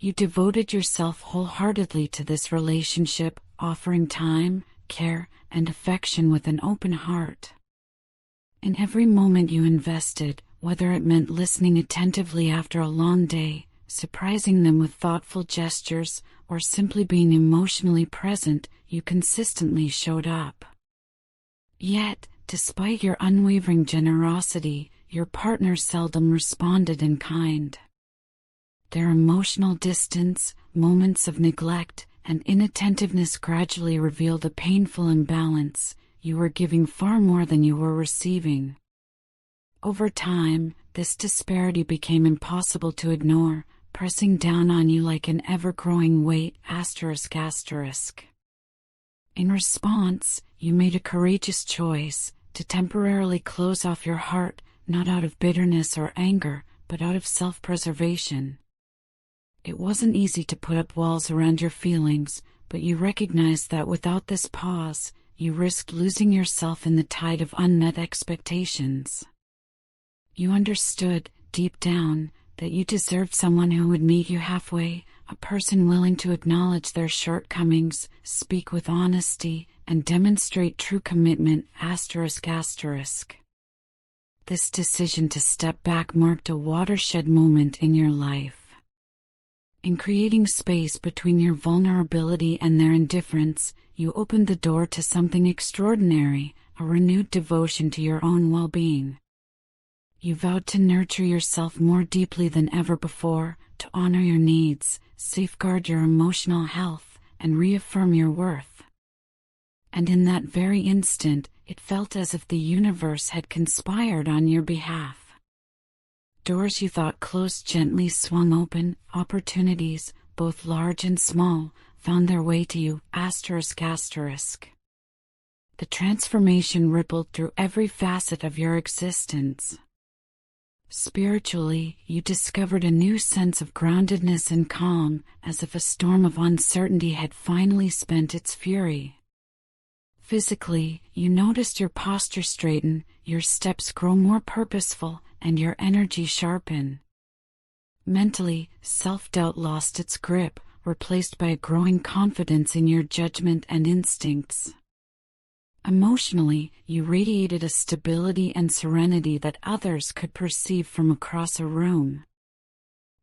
You devoted yourself wholeheartedly to this relationship, offering time, care, and affection with an open heart. In every moment you invested, whether it meant listening attentively after a long day, surprising them with thoughtful gestures, or simply being emotionally present, you consistently showed up. Yet, despite your unwavering generosity, your partner seldom responded in kind. Their emotional distance, moments of neglect, and inattentiveness gradually revealed a painful imbalance. You were giving far more than you were receiving. Over time, this disparity became impossible to ignore, pressing down on you like an ever-growing weight. In response, you made a courageous choice to temporarily close off your heart, not out of bitterness or anger, but out of self-preservation. It wasn't easy to put up walls around your feelings, but you recognized that without this pause, you risked losing yourself in the tide of unmet expectations. You understood, deep down, that you deserved someone who would meet you halfway, a person willing to acknowledge their shortcomings, speak with honesty, and demonstrate true commitment. This decision to step back marked a watershed moment in your life. In creating space between your vulnerability and their indifference, you opened the door to something extraordinary, a renewed devotion to your own well-being. You vowed to nurture yourself more deeply than ever before, to honor your needs, safeguard your emotional health, and reaffirm your worth. And in that very instant, it felt as if the universe had conspired on your behalf. Doors you thought closed gently swung open, opportunities, both large and small, found their way to you. The transformation rippled through every facet of your existence. Spiritually, you discovered a new sense of groundedness and calm, as if a storm of uncertainty had finally spent its fury. Physically, you noticed your posture straighten, your steps grow more purposeful, and your energy sharpen. Mentally, self-doubt lost its grip, replaced by a growing confidence in your judgment and instincts. Emotionally, you radiated a stability and serenity that others could perceive from across a room.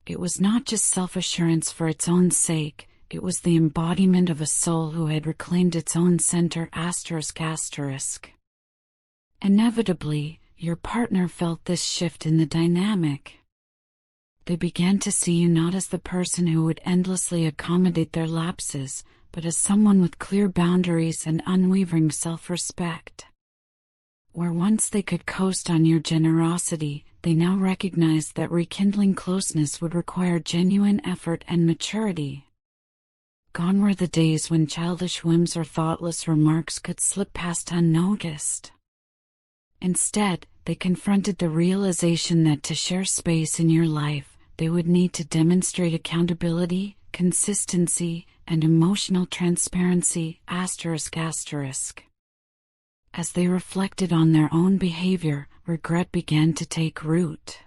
It was not just self-assurance for its own sake, it was the embodiment of a soul who had reclaimed its own center. Inevitably, your partner felt this shift in the dynamic. They began to see you not as the person who would endlessly accommodate their lapses, but as someone with clear boundaries and unwavering self-respect. Where once they could coast on your generosity, they now recognized that rekindling closeness would require genuine effort and maturity. Gone were the days when childish whims or thoughtless remarks could slip past unnoticed. Instead, they confronted the realization that to share space in your life, they would need to demonstrate accountability, consistency, and emotional transparency. As they reflected on their own behavior, regret began to take root.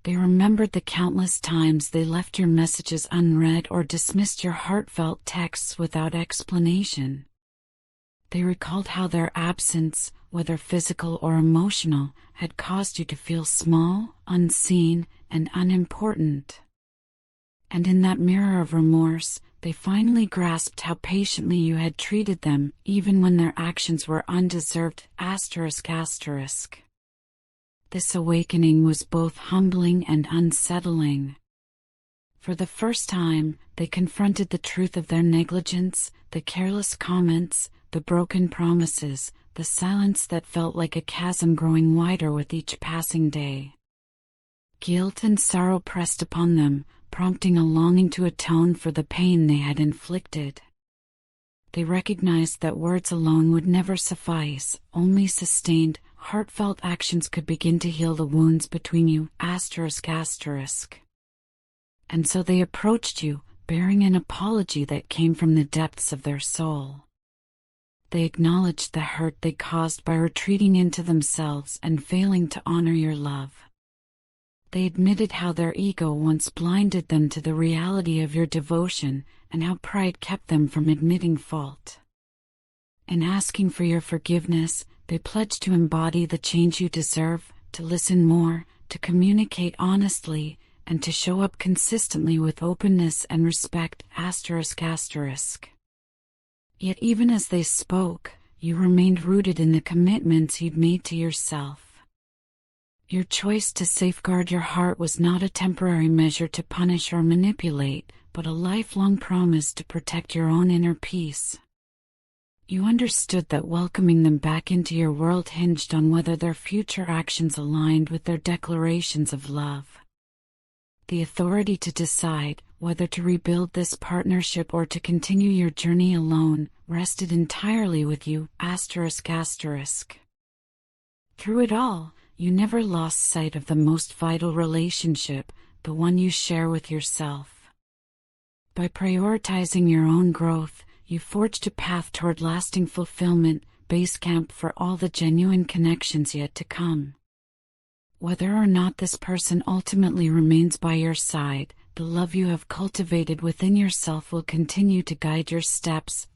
They remembered the countless times they left your messages unread or dismissed your heartfelt texts without explanation. They recalled how their absence, whether physical or emotional, had caused you to feel small, unseen, and unimportant. And in that mirror of remorse, they finally grasped how patiently you had treated them, even when their actions were undeserved. This awakening was both humbling and unsettling. For the first time, they confronted the truth of their negligence, the careless comments, the broken promises, the silence that felt like a chasm growing wider with each passing day. Guilt and sorrow pressed upon them, prompting a longing to atone for the pain they had inflicted. They recognized that words alone would never suffice, only sustained, heartfelt actions could begin to heal the wounds between you. And so they approached you, bearing an apology that came from the depths of their soul. They acknowledged the hurt they caused by retreating into themselves and failing to honor your love. They admitted how their ego once blinded them to the reality of your devotion and how pride kept them from admitting fault. In asking for your forgiveness, they pledged to embody the change you deserve, to listen more, to communicate honestly, and to show up consistently with openness and respect. Yet even as they spoke, you remained rooted in the commitments you'd made to yourself. Your choice to safeguard your heart was not a temporary measure to punish or manipulate, but a lifelong promise to protect your own inner peace. You understood that welcoming them back into your world hinged on whether their future actions aligned with their declarations of love. The authority to decide whether to rebuild this partnership or to continue your journey alone rested entirely with you. Through it all, you never lost sight of the most vital relationship, the one you share with yourself. By prioritizing your own growth, you forged a path toward lasting fulfillment, base camp for all the genuine connections yet to come. Whether or not this person ultimately remains by your side, the love you have cultivated within yourself will continue to guide your steps.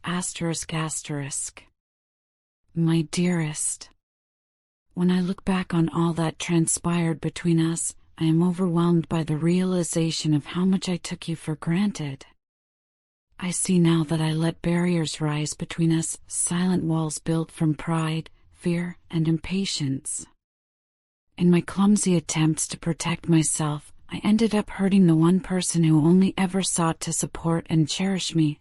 My dearest, when I look back on all that transpired between us, I am overwhelmed by the realization of how much I took you for granted. I see now that I let barriers rise between us, silent walls built from pride, fear, and impatience. In my clumsy attempts to protect myself, I ended up hurting the one person who only ever sought to support and cherish me.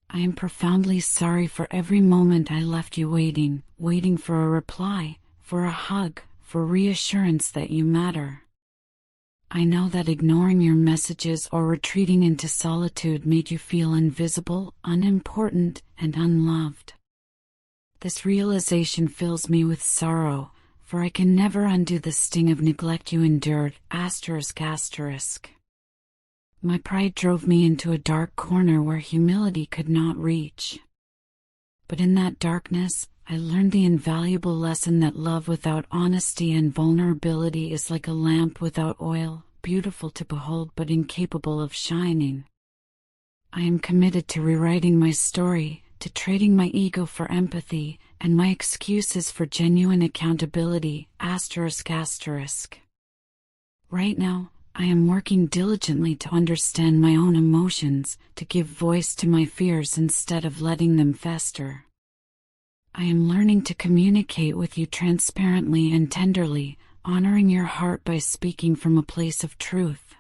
I am profoundly sorry for every moment I left you waiting for a reply, for a hug, for reassurance that you matter. I know that ignoring your messages or retreating into solitude made you feel invisible, unimportant, and unloved. This realization fills me with sorrow, for I can never undo the sting of neglect you endured. My pride drove me into a dark corner where humility could not reach. But in that darkness, I learned the invaluable lesson that love without honesty and vulnerability is like a lamp without oil, beautiful to behold but incapable of shining. I am committed to rewriting my story, to trading my ego for empathy, and my excuses for genuine accountability. Right now, I am working diligently to understand my own emotions, to give voice to my fears instead of letting them fester. I am learning to communicate with you transparently and tenderly, honoring your heart by speaking from a place of truth.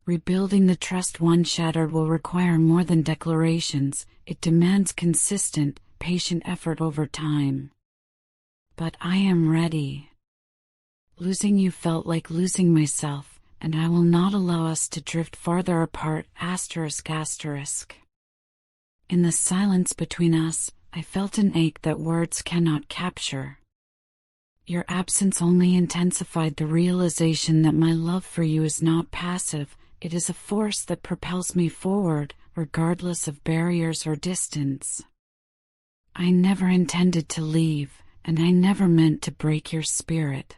Rebuilding the trust once shattered will require more than declarations. It demands consistent, patient effort over time. But I am ready. Losing you felt like losing myself, and I will not allow us to drift farther apart. In the silence between us, I felt an ache that words cannot capture. Your absence only intensified the realization that my love for you is not passive, it is a force that propels me forward, regardless of barriers or distance. I never intended to leave, and I never meant to break your spirit.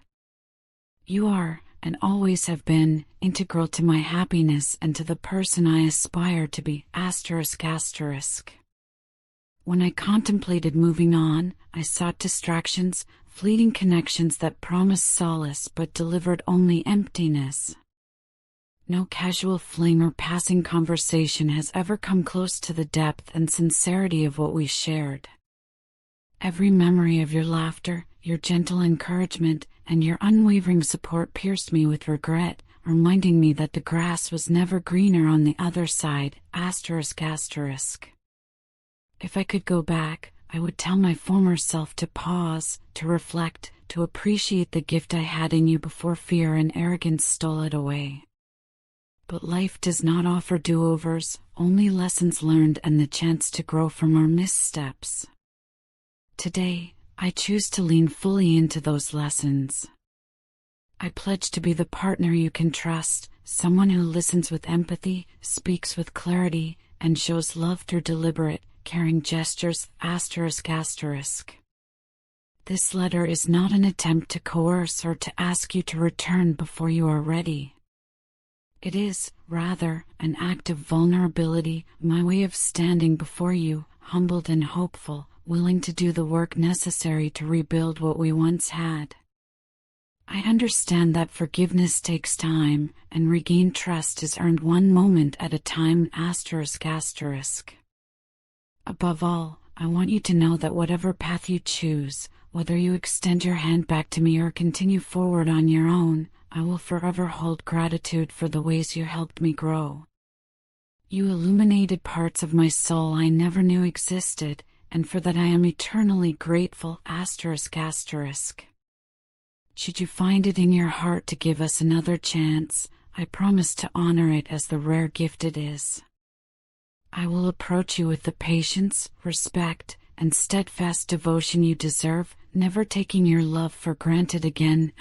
You are, and always have been, integral to my happiness and to the person I aspire to be. When I contemplated moving on, I sought distractions, fleeting connections that promised solace but delivered only emptiness. No casual fling or passing conversation has ever come close to the depth and sincerity of what we shared. Every memory of your laughter, your gentle encouragement, and your unwavering support pierced me with regret, reminding me that the grass was never greener on the other side. If I could go back, I would tell my former self to pause, to reflect, to appreciate the gift I had in you before fear and arrogance stole it away. But life does not offer do-overs, only lessons learned and the chance to grow from our missteps. Today, I choose to lean fully into those lessons. I pledge to be the partner you can trust, someone who listens with empathy, speaks with clarity, and shows love through deliberate, caring gestures. This letter is not an attempt to coerce or to ask you to return before you are ready. It is, rather, an act of vulnerability, my way of standing before you, humbled and hopeful, willing to do the work necessary to rebuild what we once had. I understand that forgiveness takes time, and regained trust is earned one moment at a time. Above all, I want you to know that whatever path you choose, whether you extend your hand back to me or continue forward on your own, I will forever hold gratitude for the ways you helped me grow. You illuminated parts of my soul I never knew existed, and for that I am eternally grateful. Should you find it in your heart to give us another chance, I promise to honor it as the rare gift it is. I will approach you with the patience, respect, and steadfast devotion you deserve, never taking your love for granted again.